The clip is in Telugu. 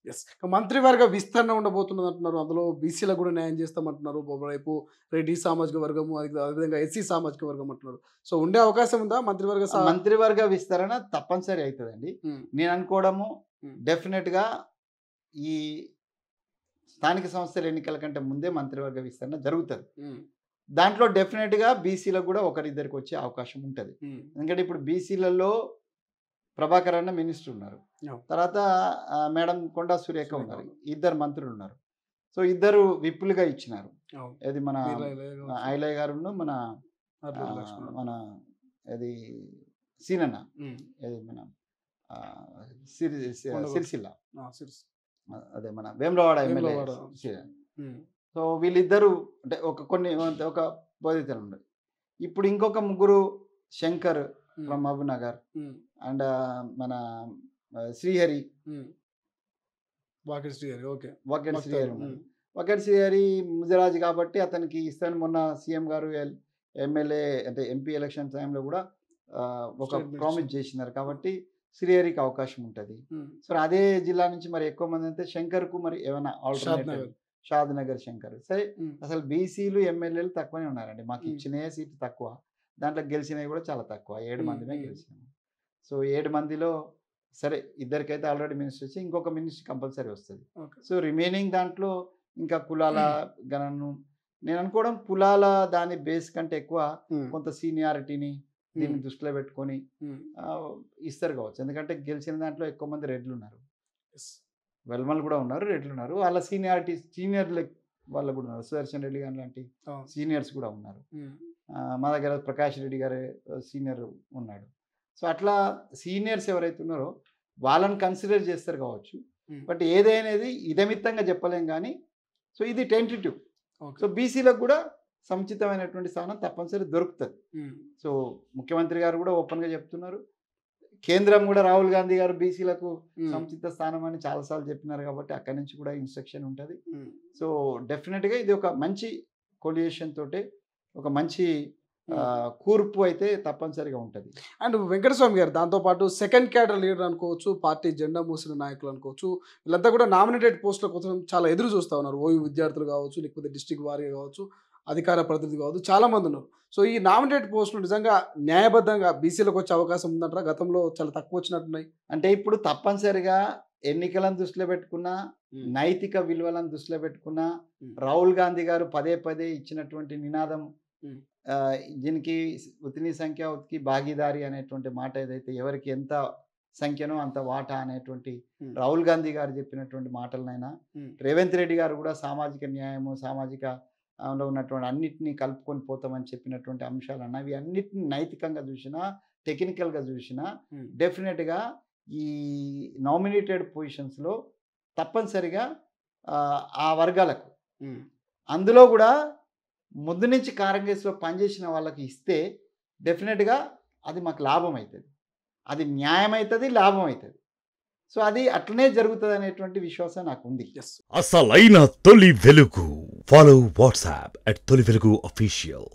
యెస్. మంత్రివర్గ విస్తరణ ఉండబోతున్నదంటున్నారు. అందులో బీసీలకు గూడా న్యాయం చేస్తామంటున్నారు. ఒకవైపు రెడ్డి సామాజిక వర్గము, అదేవిధంగా ఎస్సీ సామాజిక వర్గం అంటున్నారు. సో, ఉండే అవకాశం ఉందా మంత్రివర్గ మంత్రివర్గ విస్తరణ తప్పనిసరి అయితదండి. హ్మ్. నేను అనుకోవడము హ్మ్. డెఫినెట్‌గా ఈ స్థానిక సంస్థల ఎన్నికల కంటే ముందే మంత్రివర్గ విస్తరణ జరుగుతది. హ్మ్. దాంట్లో డెఫినెట్‌గా బీసీలకు గూడా ఒకరిద్దరికి వచ్చే అవకాశం ఉంటది. హ్మ్. ఎందుకంటే ఇప్పుడు బీసీలలో ప్రభాకర్ అన్న మినిస్టర్ ఉన్నారు. అవును. తర్వాత మేడం కొండా సురేఖ సురేఖ ఉన్నారు. ఉన్నారు. ఇద్దరు మంత్రులు ఉన్నారు. సో, ఇద్దరు విప్పులుగా ఇచ్చినారు. అవును. ఏది మన వీరయ్య కావచ్చు, ఐలయ్య గారును మన అల్లూరి లక్ష్మణ్. మన ఏది సీనన్న హ్మ్. ఏది మన కొండగొట్టు. సిరిసిల్ల సిరిసిల్ల. అదే మన వేములవాడ ఎమ్మెల్యే వేములవాడ. హ్మ్. సో వీళ్ళిద్దరూ అంటే ఒక బాధితులు ఉన్నారు. ఇప్పుడు ఇంకొక ముగ్గురు శంకర్ హ్మ్. ఫ్రమ్ మహబూబ్‌నగర్ హ్మ్. అండ్ మన శ్రీహరి హ్మ్. వాకిటి శ్రీహరి. ఓకే. వకెట్ శ్రీహరి భక్తాలు. ఉన్నారు. హ్మ్. వకెట్ శ్రీహరి ముదిరాజు కాబట్టి అతనికి ఇస్తాను మొన్న సీఎం గారు ఎమ్మెల్యే అంటే ఎంపీ ఎలక్షన్ టైంలో కూడా ఒక స్టేట్మెంట్ ప్రామిస్ ఇచ్చారు. చేసినారు కాబట్టి శ్రీహరికి అవకాశం ఉంటుంది. హ్మ్. సో అదే జిల్లా నుంచి మరి ఎక్కువ మంది అయితే శంకర్కు మరి ఏమైనా ఆల్టర్నేటివ్ షాద్‌నగర్. షాద్ నగర్ శంకర్ సరే హ్మ్. అసలు బీసీలు ఎమ్మెల్యేలు తక్కువనే ఉన్నారండి. మాకు హ్మ్. ఇచ్చినే సీట్లు తక్కువ. దాంట్లో గెలిచినవి కూడా చాలా తక్కువ. 7 హ్మ్. మందిమే హ్మ్. గెలిచినాము. సో 7 మందిలో సరే ఇద్దరికైతే ఆల్రెడీ మినిస్టర్ వచ్చి ఇంకొక మినిస్టర్ కంపల్సరీ వస్తది. ఓకే. సో రిమైనింగ్ దాంట్లో ఇంకా కులాల గణను నేను అనుకోవడం కులాల దాని బేస్ కంటే ఎక్కువ హ్మ్. కొంత సీనియారిటీని దీన్ని హ్మ్. దృష్టిలో పెట్టుకొని హ్మ్. ఇస్తారు కావచ్చు. ఎందుకంటే గెలిచిన దాంట్లో ఎక్కువ మంది రెడ్లు ఉన్నారు. యెస్. వెల్మలు కూడా ఉన్నారు, రెడ్లు ఉన్నారు. వాళ్ళ సీనియర్ వాళ్ళు కూడా ఉన్నారు. సుదర్శన్ రెడ్డి గారు లాంటి అవును. సీనియర్స్ కూడా ఉన్నారు. హ్మ్. మా దగ్గర ప్రకాష్ రెడ్డి గారు సీనియర్ ఉన్నాడు. సో అట్లా సీనియర్స్ ఎవరైతే ఉన్నారో వాళ్ళని కన్సిడర్ చేస్తారు కావచ్చు. హ్మ్. బట్ ఏదైనది ఇదమిత్తంగా చెప్పలేం కానీ సో ఇది టెంటేటివ్. ఓకే. సో బీసీలకు కూడా సముచితమైనటువంటి స్థానం తప్పనిసరి దొరుకుతుంది. హ్మ్. సో ముఖ్యమంత్రి గారు కూడా ఓపెన్గా చెప్తున్నారు. కేంద్రం కూడా రాహుల్ గాంధీ గారు బీసీలకు హ్మ్. సముచిత స్థానం అని చాలాసార్లు చెప్పినారు కాబట్టి అక్కడి నుంచి కూడా ఇన్స్ట్రక్షన్ ఉంటుంది. హ్మ్. సో డెఫినెట్గా ఇది ఒక మంచి కొలియేషన్ తోటే ఒక మంచి కూర్పు అయితే తప్పనిసరిగా ఉంటుంది. అండ్ వెంకటస్వామి గారు దాంతో పాటు సెకండ్ క్యాడర్ లీడర్ అనుకోవచ్చు, పార్టీ జెండా మోసిన నాయకులు అనుకోవచ్చు. వీళ్ళంతా కూడా నామినేటెడ్ పోస్టుల కోసం చాలా ఎదురు చూస్తా ఉన్నారు. ఓయూ విద్యార్థులు కావచ్చు, లేకపోతే డిస్ట్రిక్ట్ వారీగా కావచ్చు, అధికార ప్రతినిధి కావచ్చు, చాలా మంది ఉన్నారు. సో ఈ నామినేటెడ్ పోస్టులు నిజంగా న్యాయబద్ధంగా బీసీలకు వచ్చే అవకాశం ఉందంటారా? గతంలో చాలా తక్కువ వచ్చినట్టున్నాయి. అంటే ఇప్పుడు తప్పనిసరిగా ఎన్నికలను దృష్టిలో పెట్టుకున్న, హ్మ్. నైతిక విలువలను దృష్టిలో పెట్టుకున్న, హ్మ్. రాహుల్ గాంధీ గారు పదే పదే ఇచ్చినటువంటి నినాదం హ్మ్. దీనికి ఉతిని సంఖ్య ఉతికి భాగీదారి అనేటువంటి మాట ఏదైతే ఎవరికి ఎంత సంఖ్యనో అంత వాటా అనేటువంటి హ్మ్. రాహుల్ గాంధీ గారు చెప్పినటువంటి మాటలనైనా హ్మ్. రేవంత్ రెడ్డి గారు కూడా సామాజిక న్యాయము సామాజిక లో ఉన్నటువంటి అన్నిటినీ కలుపుకొని పోతామని చెప్పినటువంటి అంశాలు అన్నవి అన్నిటిని నైతికంగా చూసినా టెక్నికల్గా చూసినా హ్మ్. డెఫినెట్గా ఈ నామినేటెడ్ పొజిషన్స్లో తప్పనిసరిగా ఆ వర్గాలకు హ్మ్. అందులో కూడా ముందు నుంచి కాంగ్రెస్‌లో పనిచేసిన వాళ్ళకి ఇస్తే డెఫినెట్‌గా అది మాకు లాభం అయితది. అది న్యాయం అయితది, లాభం అయితది. సో అది అట్లనే జరుగుతదనేటువంటి విశ్వాసం నాకుంది. యెస్. అసలైన తొలి వెలుగు. ఫాలో వాట్సాప్ @తొలి వెలుగు అఫీషియల్.